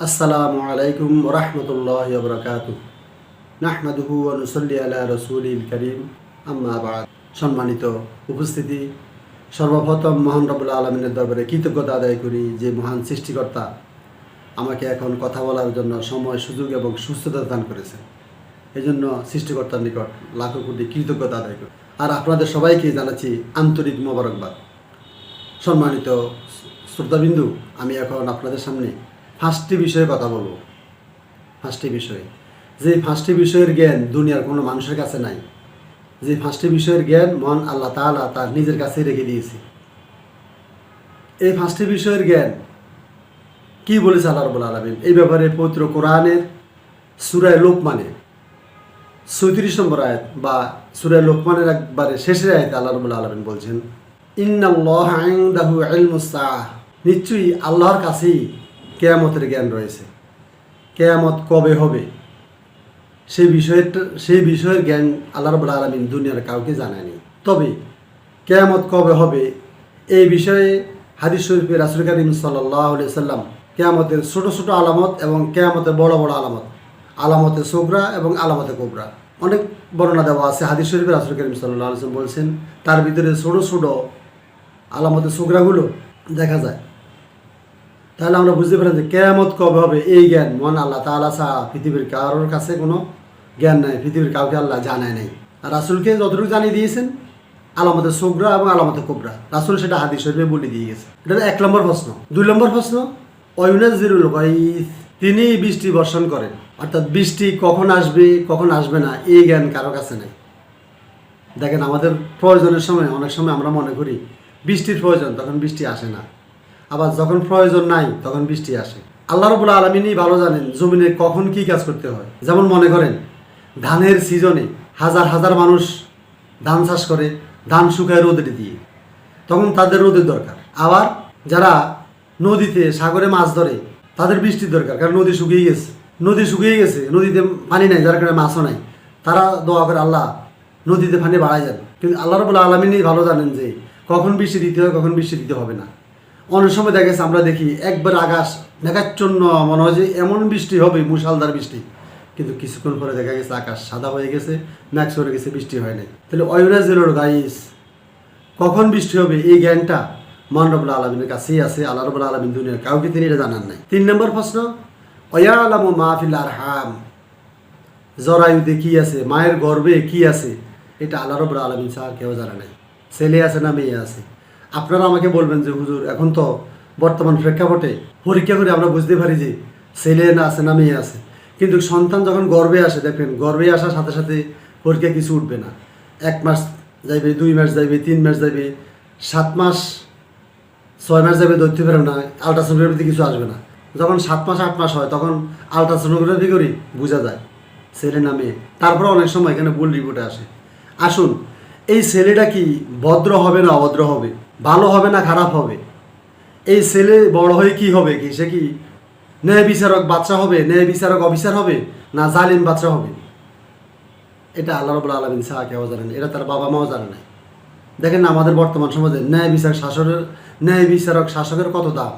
আসসালামু আলাইকুম ওরহমতুল্লাহি ওয়া বারাকাতুহু নাহমাদুহু ওয়া নুসাল্লি আলা রাসূলিল কারীম আম্মা বা'দ। সম্মানিত উপস্থিতি, সর্বপ্রথম মহান রব্বুল আলামিনের দরবারে কৃতজ্ঞতা আদায় করি যে মহান সৃষ্টিকর্তা আমাকে এখন কথা বলার জন্য সময়, সুযোগ এবং সুস্থতা দান করেছেন। এই জন্য সৃষ্টিকর্তার নিকট লাখো কোটি কৃতজ্ঞতা আদায় করি। আর আপনাদের সবাইকে জানাচ্ছি আন্তরিক মোবারকবাদ। সম্মানিত শ্রোতাবিন্দু, আমি এখন আপনাদের সামনে 5টি বিষয়ে কথা বলবো। 5টি বিষয়, যে 5টি বিষয়ের জ্ঞান দুনিয়ার কোনো মানুষের কাছে নাই। যে 5টি বিষয়ের জ্ঞান মহান আল্লাহ তাআলা তার নিজের কাছে রেখে দিয়েছে। এই 5টি বিষয়ের জ্ঞান কি বলেছে আল্লাহ রাব্বুল আলামিন এই ব্যাপারে পবিত্র কোরআনের সূরা লোকমানে 37 নম্বর আয়াত বা সূরা লোকমানের একবারে শেষের আয়াতে আল্লাহ রাব্বুল আলামিন বলছেন, ইন্নাল্লাহা ইনদাহু ইলমুস সাআহ, নিশ্চয়ই আল্লাহর কাছেই কিয়ামতের জ্ঞান রয়েছে। কিয়ামত কবে হবে সেই বিষয়ের জ্ঞান আল্লাহ রাব্বুল আলামিন দুনিয়ার কাউকে জানায়নি। তবে কিয়ামত কবে হবে এই বিষয়ে হাদিস শরীফে রাসূল কারীম সাল্লাল্লাহু আলাইহি সাল্লাম কিয়ামতের ছোট ছোট আলামত এবং কিয়ামতের বড় বড় আলামত, আলামতে সুগরা এবং আলামতে কুবরা, অনেক বর্ণনা দেওয়া আছে। হাদিস শরীফে রাসূল কারীম সাল্লাল্লাহু আলাইহি সাল্লাম বলছেন, তার ভিতরে ছোট ছোট আলামতে সুগরাগুলো দেখা যায়। তাহলে আমরা বুঝতে পারেন যে কিয়ামত কবে হবে এই জ্ঞান মহান আল্লাহ তাআলা ছাড়া পৃথিবীর কারোর কাছে কোনো জ্ঞান নাই। পৃথিবীর কাউকে আল্লাহ জানায় নাই। আর রাসূলকে যতটুকু জানিয়ে দিয়েছেন আলামতে সুগরা এবং আলামতে কুবরা, রাসূল সেটা হাদিস শরীফে বলে দিয়ে গেছে। এটা 1 নম্বর প্রশ্ন। 2 নম্বর প্রশ্ন, ওয়ায়ুনাজ্জিলুল গায়স, তিনি বৃষ্টি বর্ষণ করেন। অর্থাৎ বৃষ্টি কখন আসবে কখন আসবে না এই জ্ঞান কারো কাছে নেই। দেখেন, আমাদের প্রয়োজনের সময় অনেক সময় আমরা মনে করি বৃষ্টির প্রয়োজন, তখন বৃষ্টি আসে না। আবার যখন প্রয়োজন নাই তখন বৃষ্টি আসে। আল্লাহ রাব্বুল আলামিনই ভালো জানেন জমিনে কখন কি কাজ করতে হয়। যেমন মনে করেন ধানের সিজনে হাজার হাজার মানুষ ধান চাষ করে, ধান শুকায় রোদে দিয়ে, তখন তাদের রোদের দরকার। আবার যারা নদীতে সাগরে মাছ ধরে তাদের বৃষ্টির দরকার, কারণ নদী শুকিয়ে গেছে, নদীতে পানি নাই, যার কারণে মাছও নাই। তারা দোয়া করে, আল্লাহ নদীতে পানি বাড়ায় যান। কিন্তু আল্লাহ রাব্বুল আলামিনই ভালো জানেন যে কখন বৃষ্টি দিতে হয়, কখন বৃষ্টি দিতে হবে না। অনেক সময় দেখা গেছে আমরা দেখি একবার আকাশ মেঘাচ্ছন্ন, মনে হয় যে এমন বৃষ্টি হবে, মুষলধার বৃষ্টি, কিন্তু কিছুক্ষণ পরে দেখা গেছে আকাশ সাদা হয়ে গেছে, মেঘ সরে গেছে, বৃষ্টি হয় নাই। তাহলে ওয়ায়ুনাজ্জিলুল গায়স, কখন বৃষ্টি হবে এই জ্ঞানটা মহান রব্বুল আলামিনের কাছেই আছে। আল্লাহ রাব্বুল আলামিন দুনিয়ার কাউকে তিনি এটা জানান নাই। 3 নম্বর প্রশ্ন, ওয়ায়ালামু মা ফিল আরহাম, জরায়ুতে কি আছে, মায়ের গর্ভে কি আছে, এটা আল্লাহ রাব্বুল আলামিন ছাড়া কেউ জানে নাই। ছেলে আছে না মেয়ে আছে। আপনারা আমাকে বলবেন যে হুজুর, এখন তো বর্তমান প্রেক্ষাপটে পরীক্ষা করে আমরা বুঝতে পারি যে ছেলে না আছে না মেয়ে আছে, কিন্তু সন্তান যখন গর্ভে আসে, দেখবেন গর্ভে আসার সাথে সাথে পরীক্ষা কিছু উঠবে না। 1 মাস যাইবে, 2 মাস যাইবে, 3 মাস যাইবে, 7 মাস 6 মাস যাবে, ধরতে পারেন না, আলট্রাসোনোগ্রাফিতে কিছু আসবে না। যখন 7 মাস 8 মাস হয় তখন আলট্রাসোনোগ্রাফি করি বোঝা যায় ছেলে না মেয়ে। তারপরে অনেক সময় এখানে ভুল রিপোর্টে আসে। আসুন, এই ছেলেটা কি ভদ্র হবে না অভদ্র হবে, ভালো হবে না খারাপ হবে, এই ছেলে বড় হয়ে কি হবে, কি সে কি ন্যায় বিচারক বাচ্চা হবে, ন্যায় বিচারক অফিসার হবে, না জালিম বাচ্চা হবে, এটা আল্লাহ রাব্বুল আলামিন ছাড়া কেউ জানেন। এটা তার বাবা মাও জানে না। দেখেন না, আমাদের বর্তমান সমাজে ন্যায় বিচারক শাসকের কত দাম,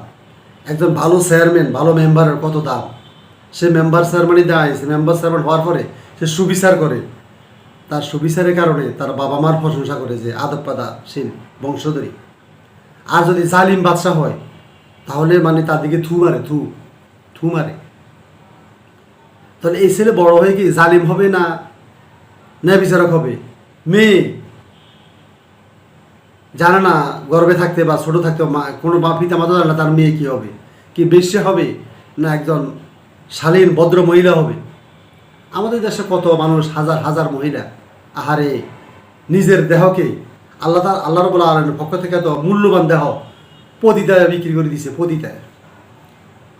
একজন ভালো চেয়ারম্যান ভালো মেম্বারের কত দাম। সে মেম্বার চেয়ারম্যানই দেয়, মেম্বার চেয়ারম্যান হওয়ার পরে সে সুবিচার করে, তার সুবিচারের কারণে তার বাবা মার প্রশংসা করে যে আদব পাদাশীল বংশধরী। আর যদি জালিম বাদশা হয় তাহলে মানে তার দিকে থু মারে। তাহলে এই ছেলে বড় হয়ে কি জালিম হবে না ন্যায় বিচারক হবে? মেয়ে জানে না গর্ভে থাকতে বা ছোট থাকতে কোনো পিতা মাতা জানে না তার মেয়ে কি হবে, কি বেশ্যা হবে না একজন শালীন ভদ্র মহিলা হবে। আমাদের দেশে কত মানুষ, হাজার হাজার মহিলা, আহারে নিজের দেহকে আল্লাহ রাব্বুল আলামিনের পক্ষ থেকে তো মূল্যবান দেহ পতিতায় বিক্রি করে দিয়েছে। পতিতায়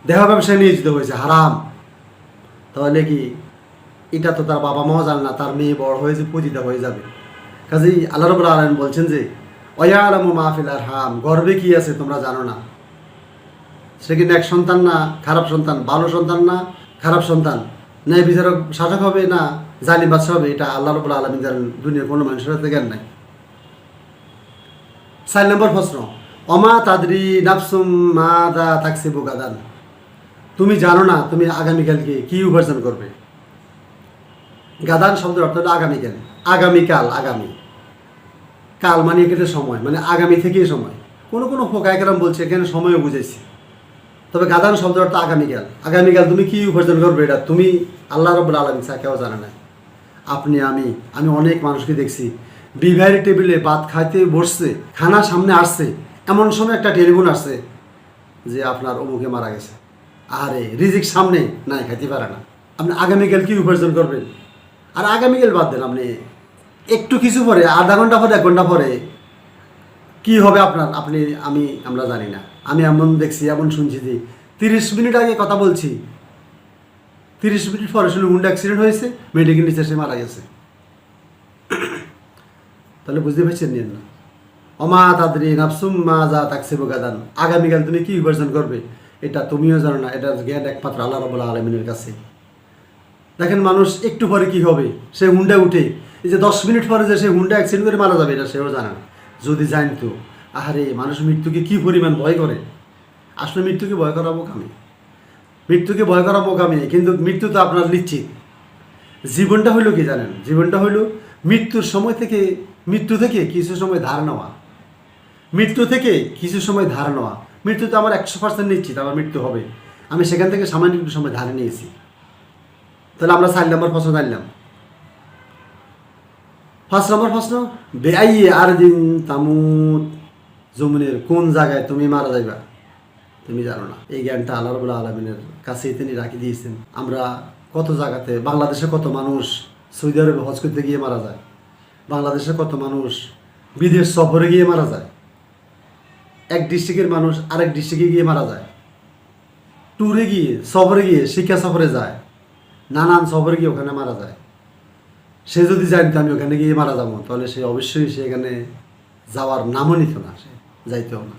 দেহ ব্যবসায় নিয়োজিত হয়েছে, হারাম। তাহলে কি এটা তো তার বাবা মাও জানে না, তার মেয়ে বড় হয়েছে পতিতা হয়ে যাবে। কাজেই আল্লাহ রাব্বুল আলামিন বলছেন যে ওয়ায়ালামু মা ফিল আরহাম, গর্ভে কি আছে তোমরা জানো না। সে কি নেক সন্তান না খারাপ সন্তান, ভালো সন্তান না খারাপ সন্তান, ন্যায় বিচারক শাসক হবে না জালিম বাদশা হবে, এটা আল্লাহ রাব্বুল আলামিন জানেন, দুনিয়ার কোনো মানুষের হাতে জ্ঞান নাই। 4 নম্বর প্রশ্ন, অমা তাদরি নাফসুম মাযা তাকসিবু গাদান, তুমি জানো না তুমি আগামীকালকে কি উপার্জন করবে। গাদান শব্দের অর্থ হলো আগামীকাল, আগামীকাল, আগামী কাল মানে এক্ষেত্রে সময়, মানে আগামী থেকেই সময়। কোনো কোনো ফোকায়করাম বলছে এখানে সময়ও বুঝেছি, তবে গাদান শব্দের অর্থ আগামীকাল। আগামীকাল তুমি কি উপার্জন করবে এটা তুমি আল্লাহ রাব্বুল আলামিন ছাড়া কেউ জানে না। আপনি আমি অনেক মানুষকে দেখছি বিবাহের টেবিলে ভাত খাইতে বসছে, খানা সামনে আসছে, এমন সময় একটা টেলিফোন আসছে যে আপনার অমুকে মারা গেছে। আরে রিজিক সামনে নাই, খাইতে পারে না। আপনি আগামীকাল কি উপার্জন করবেন? আর আগামীকাল বাদ দেন, আপনি একটু কিছু পরে, আধা ঘন্টা পরে, 1 ঘন্টা পরে কি হবে আপনার, আমরা জানি না। আমি এমন দেখছি, এমন শুনছি যে 30 মিনিট আগে কথা বলছি, 30 মিনিট পরে শুনে হুন্ডা অ্যাক্সিডেন্ট হয়েছে, মেডিকেল নিচে সে মারা গেছে। তাহলে বুঝতে পারছেন নিন না, অমা তাদরি নাফসুম মা যা তাকসিবু গাদান, আগামীকাল তুমি কি উপার্জন করবে এটা তুমিও জানো না। এটা জ্ঞান একমাত্র আল্লাহ রাব্বুল আলামিনের কাছে। দেখেন মানুষ একটু পরে কি হবে, সে হুন্ডা উঠে, এই যে 10 মিনিট পরে যে সে হুন্ডা অ্যাক্সিডেন্ট করে মারা যাবে, এটা সেও জানে না। যদি জানতো, আহারে মানুষ মৃত্যুকে কি পরিমাণ ভয় করে। আসলে মৃত্যুকে ভয় করা বোকামি, মৃত্যুকে ভয় করা বোকামি, কিন্তু মৃত্যু তো আপনার নিশ্চিত। জীবনটা হইলো কি জানেন, জীবনটা হইলো মৃত্যু থেকে কিছু সময় ধার নেওয়া, মৃত্যু থেকে কিছু সময় ধার নেওয়া। মৃত্যু তো আমার 100% নিশ্চিত আমার মৃত্যু হবে, আমি সেখান থেকে সামান্য একটু সময় ধারে নিয়েছি। তাহলে আমরা 4 নম্বর প্রশ্ন জানলাম। 5 নম্বর প্রশ্ন, বেআই আর দিন তামুত, জমিনের কোন জায়গায় তুমি মারা যাইবা তুমি জানো না। এই জ্ঞানটা আল্লাহ রাব্বুল আলামিনের কাছেই তিনি রাখি দিয়েছেন। আমরা কত জায়গাতে, বাংলাদেশে কত মানুষ সৌদি আরবে হজ করতে গিয়ে মারা যায়, বাংলাদেশে কত মানুষ বিদেশ সফরে গিয়ে মারা যায়, এক ডিস্ট্রিক্টের মানুষ আরেক ডিস্ট্রিক্টে গিয়ে মারা যায়, ট্যুরে গিয়ে, সফরে গিয়ে, শিক্ষা সফরে যায়, নানান সফরে গিয়ে ওখানে মারা যায়। সে যদি জানতো আমি ওখানে গিয়ে মারা যাবো, তাহলে সে অবশ্যই সে এখানে যাওয়ার নামও নিত না, সে যাইতেও না।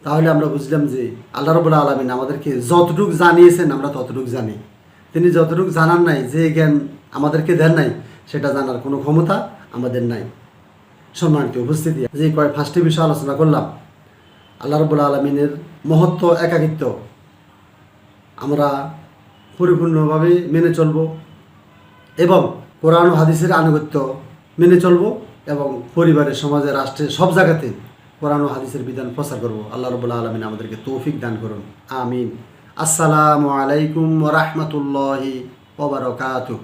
তাহলে আমরা বুঝলাম যে আল্লাহ রাব্বুল আলামিন আমাদেরকে যতটুকু জানিয়েছেন আমরা ততটুকু জানি, তিনি যতটুকু জানার নাই, যে জ্ঞান আমাদেরকে দেন নাই, সেটা জানার কোনো ক্ষমতা আমাদের নাই। সম্মানিত উপস্থিতি, যে 5টি বিষয় আলোচনা করলাম, আল্লাহ রাব্বুল আলামিনের মহত্ব, একাকিত্ব আমরা পরিপূর্ণভাবে মেনে চলব এবং কোরআন ও হাদিসের আনুগত্য মেনে চলব এবং পরিবারের, সমাজে, রাষ্ট্রে, সব জায়গাতে কোরআন ও হাদিসের বিধান প্রচার করব। আল্লাহ রাব্বুল আলামিন আমাদেরকে তৌফিক দান করুন, আমিন। আসসালামু আলাইকুম ওয়া রাহমাতুল্লাহি ওয়া বারাকাতুহু।